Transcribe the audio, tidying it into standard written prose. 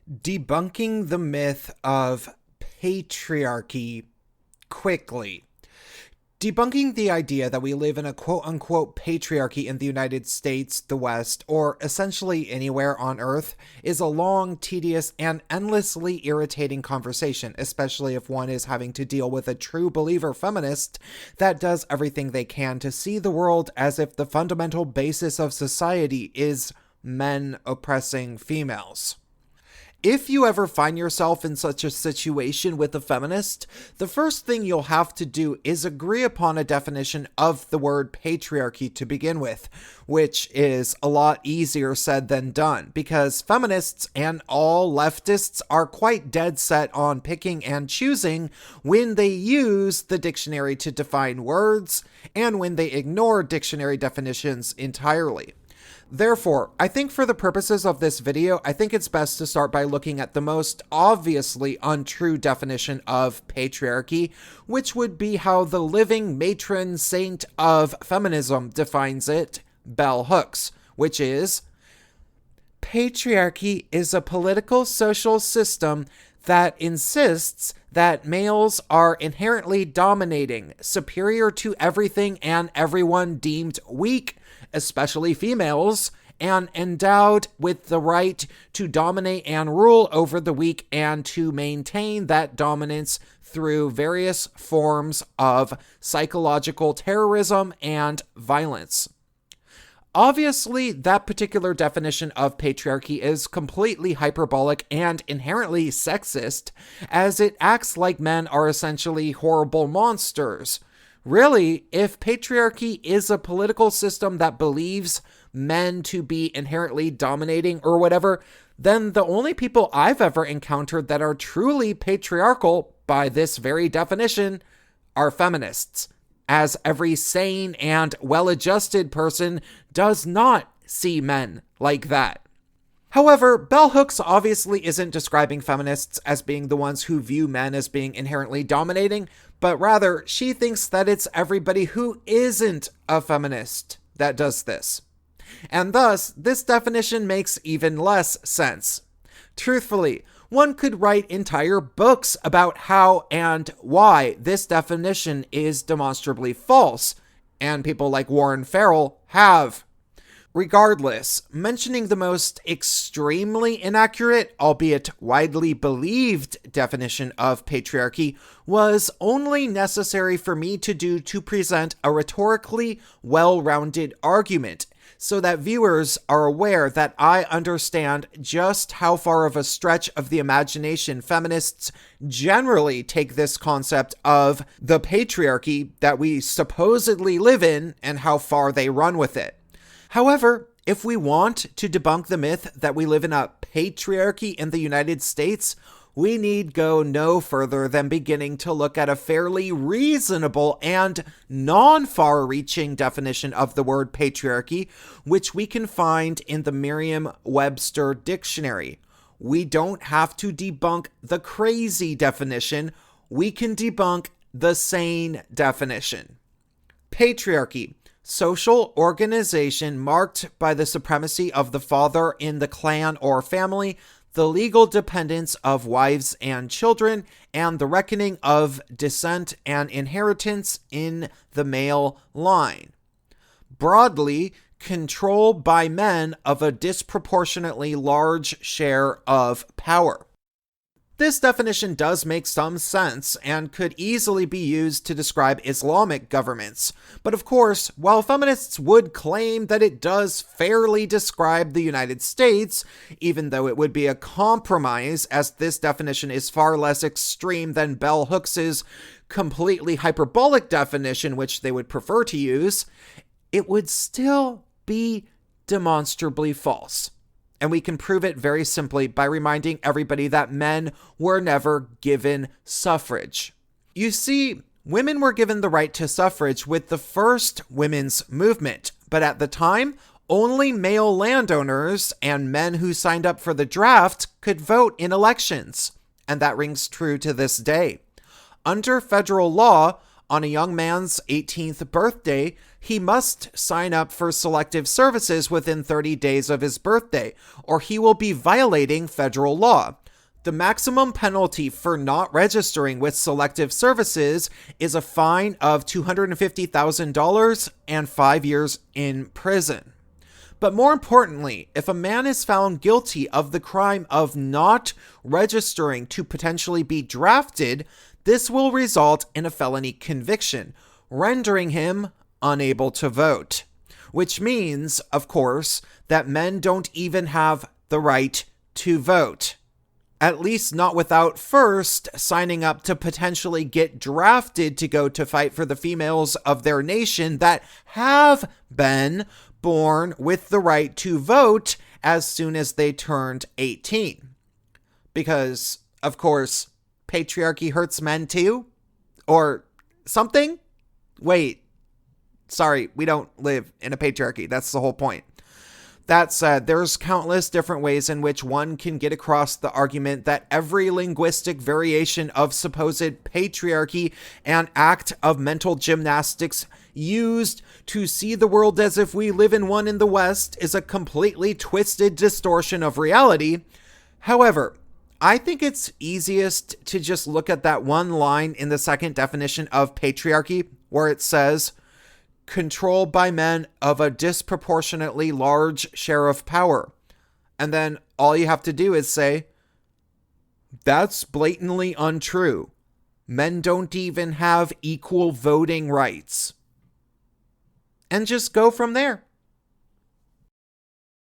Debunking the myth of patriarchy quickly. Debunking the idea that we live in a quote-unquote patriarchy in the United States, the West, or essentially anywhere on Earth is a long, tedious, and endlessly irritating conversation, especially if one is having to deal with a true believer feminist that does everything they can to see the world as if the fundamental basis of society is men oppressing females. If you ever find yourself in such a situation with a feminist, the first thing you'll have to do is agree upon a definition of the word patriarchy to begin with, which is a lot easier said than done, because feminists and all leftists are quite dead set on picking and choosing when they use the dictionary to define words and when they ignore dictionary definitions entirely. Therefore, I think for the purposes of this video, I think it's best to start by looking at the most obviously untrue definition of patriarchy, which would be how the living matron saint of feminism defines it, Bell Hooks, which is, patriarchy is a political social system that insists that males are inherently dominating, superior to everything and everyone deemed weak, especially females, and endowed with the right to dominate and rule over the weak and to maintain that dominance through various forms of psychological terrorism and violence. Obviously, that particular definition of patriarchy is completely hyperbolic and inherently sexist, as it acts like men are essentially horrible monsters. Really, if patriarchy is a political system that believes men to be inherently dominating or whatever, then the only people I've ever encountered that are truly patriarchal by this very definition are feminists, as every sane and well-adjusted person does not see men like that. However, Bell Hooks obviously isn't describing feminists as being the ones who view men as being inherently dominating, but rather she thinks that it's everybody who isn't a feminist that does this. And thus, this definition makes even less sense. Truthfully, one could write entire books about how and why this definition is demonstrably false, and people like Warren Farrell have. Regardless, mentioning the most extremely inaccurate, albeit widely believed definition of patriarchy was only necessary for me to do to present a rhetorically well-rounded argument, so that viewers are aware that I understand just how far of a stretch of the imagination feminists generally take this concept of the patriarchy that we supposedly live in and how far they run with it. However, if we want to debunk the myth that we live in a patriarchy in the United States, we need go no further than beginning to look at a fairly reasonable and non-far-reaching definition of the word patriarchy, which we can find in the Merriam-Webster dictionary. We don't have to debunk the crazy definition, we can debunk the sane definition. Patriarchy. Social organization marked by the supremacy of the father in the clan or family, the legal dependence of wives and children, and the reckoning of descent and inheritance in the male line. Broadly, control by men of a disproportionately large share of power. This definition does make some sense and could easily be used to describe Islamic governments. But of course, while feminists would claim that it does fairly describe the United States, even though it would be a compromise as this definition is far less extreme than Bell Hooks's completely hyperbolic definition, which they would prefer to use, it would still be demonstrably false. And we can prove it very simply by reminding everybody that men were never given suffrage. You see, women were given the right to suffrage with the first women's movement, but at the time, only male landowners and men who signed up for the draft could vote in elections, and that rings true to this day. Under federal law, on a young man's 18th birthday, he must sign up for selective services within 30 days of his birthday, or he will be violating federal law. The maximum penalty for not registering with selective services is a fine of $250,000 and 5 years in prison. But more importantly, if a man is found guilty of the crime of not registering to potentially be drafted, this will result in a felony conviction, rendering him unable to vote. Which means, of course, that men don't even have the right to vote. At least not without first signing up to potentially get drafted to go to fight for the females of their nation that have been born with the right to vote as soon as they turned 18. Because, of course, patriarchy hurts men too? Or something? Wait. Sorry, we don't live in a patriarchy. That's the whole point. That said, there's countless different ways in which one can get across the argument that every linguistic variation of supposed patriarchy and act of mental gymnastics used to see the world as if we live in one in the West is a completely twisted distortion of reality. However, I think it's easiest to just look at that one line in the second definition of patriarchy where it says, controlled by men of a disproportionately large share of power. And then all you have to do is say, that's blatantly untrue. Men don't even have equal voting rights. And just go from there.